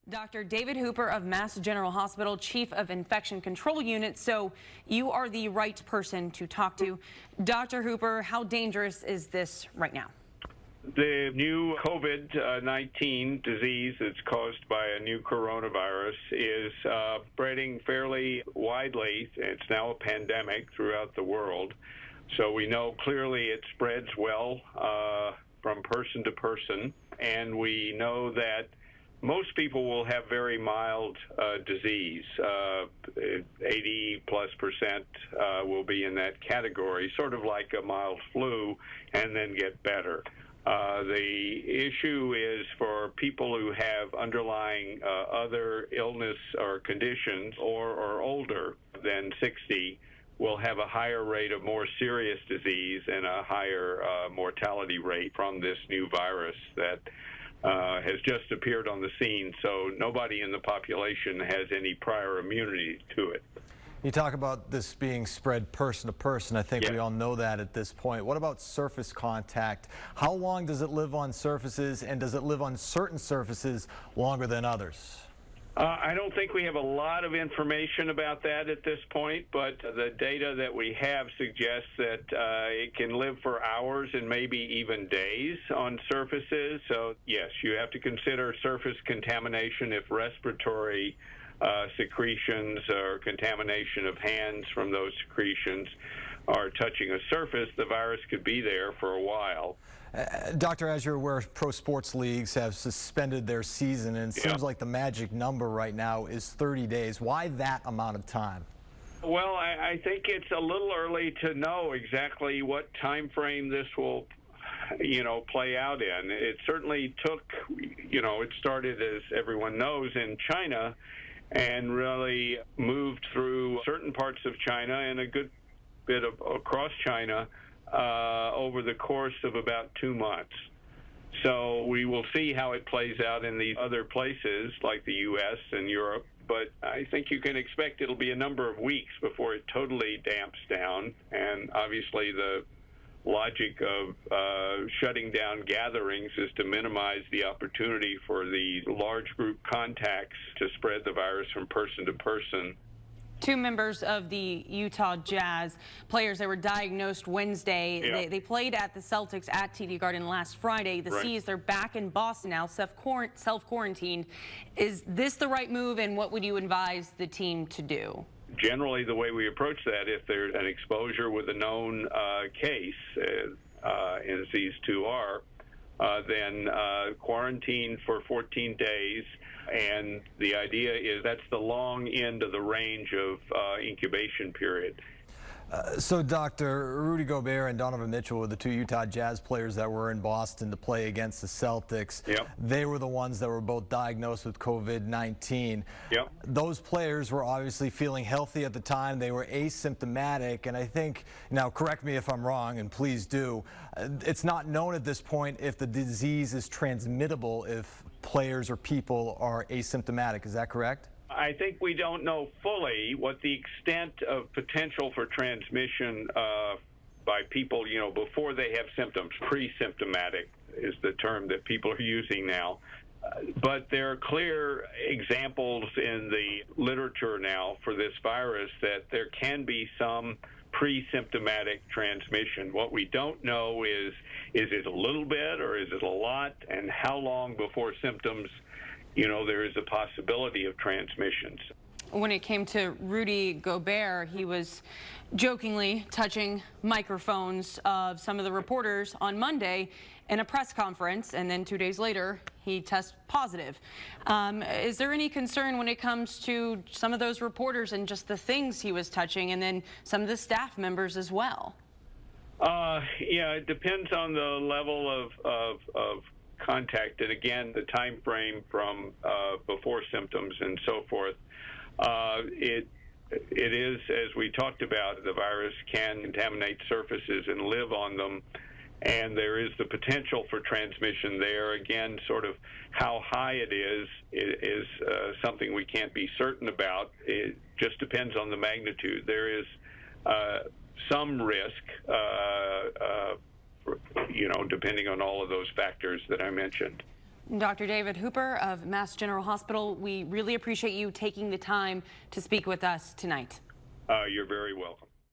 Dr. David Hooper of Mass General Hospital, Chief of Infection Control Unit. So you are the right person to talk to. Dr. Hooper, how dangerous is this right now? The new COVID-19 disease that's caused by a new coronavirus is spreading fairly widely. It's now a pandemic throughout the world. So we know clearly it spreads well from person to person, and we know that most people will have very mild disease. 80+% will be in that category, sort of like a mild flu, and then get better. The issue is for people who have underlying other illness or conditions or are older than 60 will have a higher rate of more serious disease and a higher mortality rate from this new virus that has just appeared on the scene, so nobody in the population has any prior immunity to it. You talk about this being spread person to person. I think we all know that at this point. What about surface contact? How long does it live on surfaces, and does it live on certain surfaces longer than others? I don't think we have a lot of information about that at this point, but the data that we have suggests that it can live for hours and maybe even days on surfaces. So, yes, you have to consider surface contamination if respiratory secretions or contamination of hands from those secretions are touching a surface. The virus could be there for a while. Doctor, as you're aware, pro sports leagues have suspended their season, and it seems like the magic number right now is 30 days. Why that amount of time? Well, I think it's a little early to know exactly what time frame this will play out in. It certainly took, it started, as everyone knows, in China and really moved through certain parts of China and a good bit of across China over the course of about 2 months. So we will see how it plays out in these other places like the U.S. and Europe, but I think you can expect it'll be a number of weeks before it totally damps down. And obviously the logic of shutting down gatherings is to minimize the opportunity for the large group contacts to spread the virus from person to person. Two members of the Utah Jazz players that were diagnosed Wednesday, they played at the Celtics at TD Garden last Friday. The C's, they're back in Boston now, self-quarantined. Is this the right move, and what would you advise the team to do? Generally, the way we approach that, if there's an exposure with a known case, as these two are, then quarantine for 14 days. And the idea is that's the long end of the range of incubation period. So, Doctor, Rudy Gobert and Donovan Mitchell were the two Utah Jazz players that were in Boston to play against the Celtics. They were the ones that were both diagnosed with COVID-19. Those players were obviously feeling healthy at the time. They were asymptomatic, and I think, now correct me if I'm wrong, and please do, it's not known at this point if the disease is transmittable if players or people are asymptomatic. Is that correct? I think we don't know fully what the extent of potential for transmission by people, before they have symptoms. Pre-symptomatic is the term that people are using now. But there are clear examples in the literature now for this virus that there can be some pre-symptomatic transmission. What we don't know is it a little bit or is it a lot, and how long before symptoms there is a possibility of transmissions. When it came to Rudy Gobert, he was jokingly touching microphones of some of the reporters on Monday in a press conference, and then 2 days later, he tested positive. Is there any concern when it comes to some of those reporters and just the things he was touching, and then some of the staff members as well? Yeah, it depends on the level of contact, and again, the time frame from before symptoms and so forth. It is, as we talked about, the virus can contaminate surfaces and live on them, and there is the potential for transmission there. Again, sort of how high it is something we can't be certain about. It just depends on the magnitude. There is some risk, depending on all of those factors that I mentioned. Dr. David Hooper of Mass General Hospital, we really appreciate you taking the time to speak with us tonight. You're very welcome.